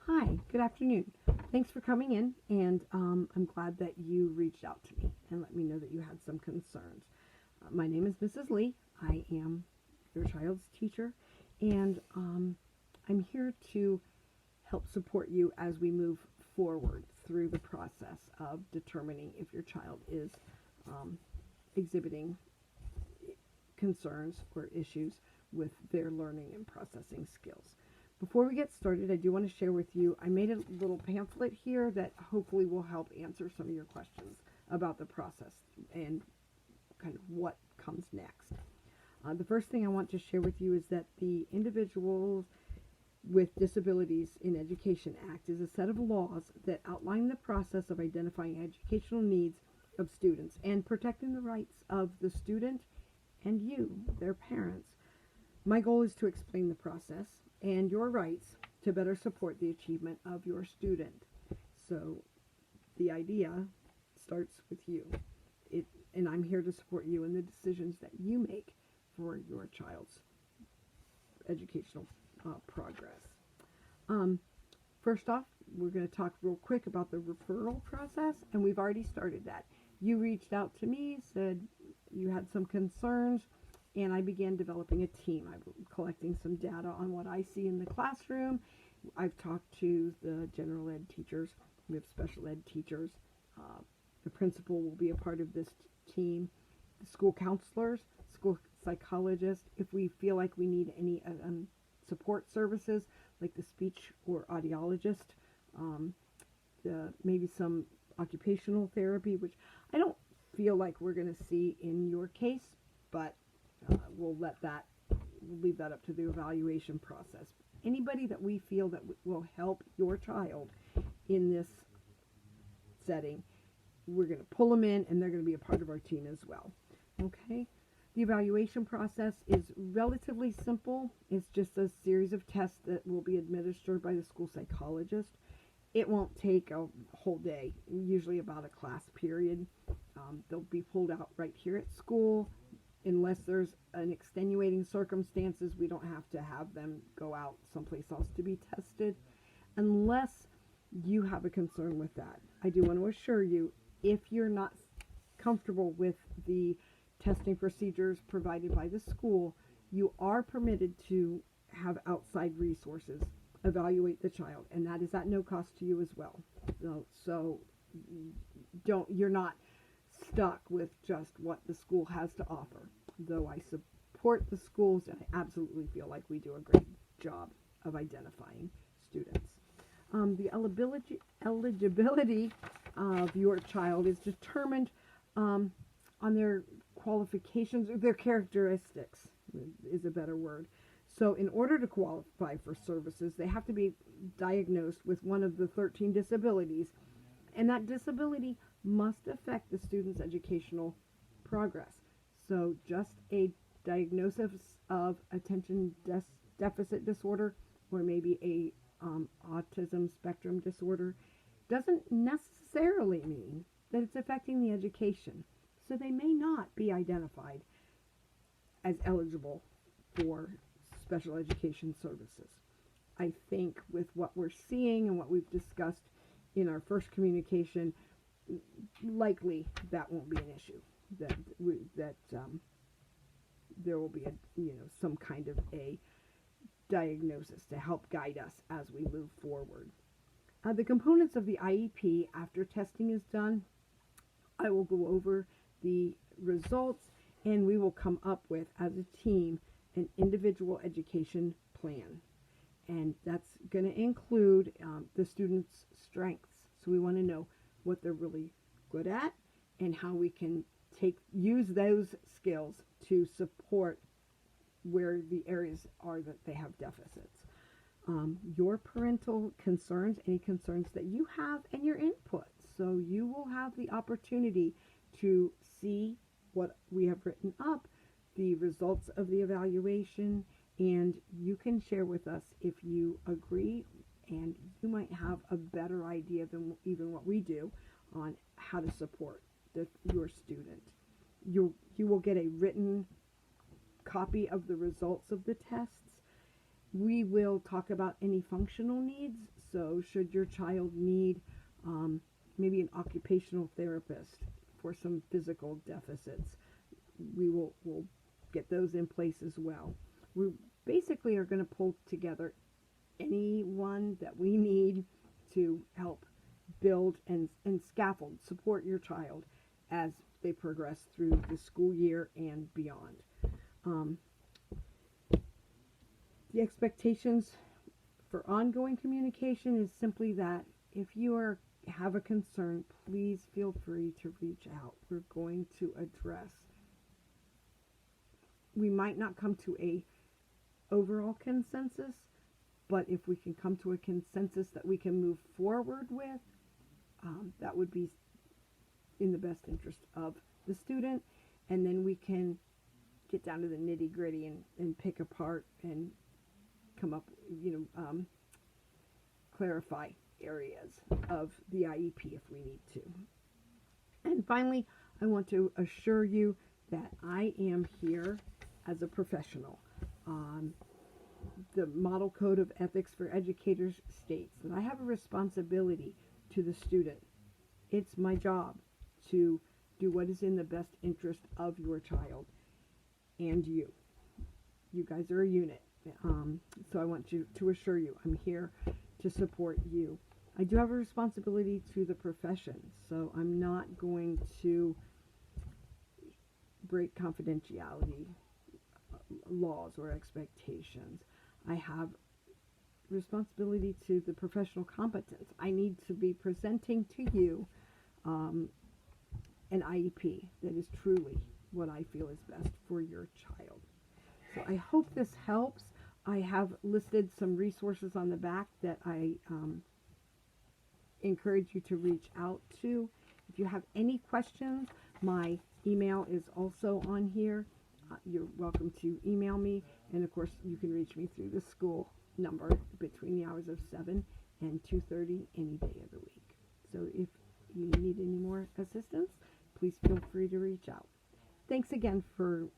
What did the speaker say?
Hi, good afternoon. Thanks for coming in, and I'm glad that you reached out to me and let me know that you had some concerns. My name is Mrs. Lee. I am your child's teacher, and I'm here to help support you as we move forward through the process of determining if your child is exhibiting concerns or issues with their learning and processing skills. Before we get started, I do want to share with you, I made a little pamphlet here that hopefully will help answer some of your questions about the process and kind of what comes next. The first thing I want to share with you is that the Individuals with Disabilities in Education Act is a set of laws that outline the process of identifying educational needs of students and protecting the rights of the student and you, their parents. My goal is to explain the process and your rights to better support the achievement of your student. So the idea starts with you. And I'm here to support you in the decisions that you make for your child's educational progress. First off, we're going to talk real quick about the referral process, and we've already started that. You reached out to me, said you had some concerns, and I began developing a team. I'm collecting some data on what I see in the classroom. I've talked to the general ed teachers. We have special ed teachers. The principal will be a part of this team. The school counselors, school psychologists. If we feel like we need any support services, like the speech or audiologist, maybe some occupational therapy, which I don't feel like we're going to see in your case, but we'll leave that up to the evaluation process. Anybody that we feel that will help your child in this setting, we're going to pull them in, and they're going to be a part of our team as well. Okay? The evaluation process is relatively simple. It's just a series of tests that will be administered by the school psychologist. It won't take a whole day, usually about a class period. They'll be pulled out right here at school. Unless there's an extenuating circumstances, we don't have to have them go out someplace else to be tested, unless you have a concern with that. I do want to assure you, if you're not comfortable with the testing procedures provided by the school, you are permitted to have outside resources evaluate the child, and that is at no cost to you as well. So you're not stuck with just what the school has to offer. Though I support the schools, and I absolutely feel like we do a great job of identifying students. The eligibility of your child is determined on their qualifications, or their characteristics is a better word. So in order to qualify for services, they have to be diagnosed with one of the 13 disabilities, and that disability must affect the student's educational progress. So just a diagnosis of attention deficit disorder, or maybe a autism spectrum disorder, doesn't necessarily mean that it's affecting the education. So they may not be identified as eligible for special education services. I think with what we're seeing and what we've discussed in our first communication, likely that won't be an issue. That there will be some kind of a diagnosis to help guide us as we move forward. The components of the IEP after testing is done, I will go over the results, and we will come up with, as a team, an individual education plan. And that's going to include the students' strengths. So we want to know what they're really good at and how we can use those skills to support where the areas are that they have deficits. Your parental concerns, any concerns that you have, and your input. So you will have the opportunity to see what we have written up, the results of the evaluation, and you can share with us if you agree, and you might have a better idea than even what we do on how to support your student. You will get a written copy of the results of the tests, We will talk about any functional needs. So should your child need maybe an occupational therapist for some physical deficits, we'll get those in place as well. We basically are going to pull together anyone that we need to help build and scaffold, support your child as they progress through the school year and beyond. The expectations for ongoing communication is simply that if you have a concern, please feel free to reach out. We're going to address. We might not come to a overall consensus, but if we can come to a consensus that we can move forward with, that would be in the best interest of the student, and then we can get down to the nitty-gritty and pick apart and come up, clarify areas of the IEP if we need to. And finally, I want to assure you that I am here as a professional. The Model Code of Ethics for Educators states that I have a responsibility to the student. It's my job to do what is in the best interest of your child and you. You guys are a unit. So I want to assure you I'm here to support you. I do have a responsibility to the profession, so I'm not going to break confidentiality laws or expectations. I have responsibility to the professional competence. I need to be presenting to you an IEP that is truly what I feel is best for your child. So I hope this helps. I have listed some resources on the back that I encourage you to reach out to. If you have any questions, my email is also on here. You're welcome to email me, and of course you can reach me through the school number between the hours of 7 and 2:30 any day of the week. So if you need any more assistance, please feel free to reach out. Thanks again for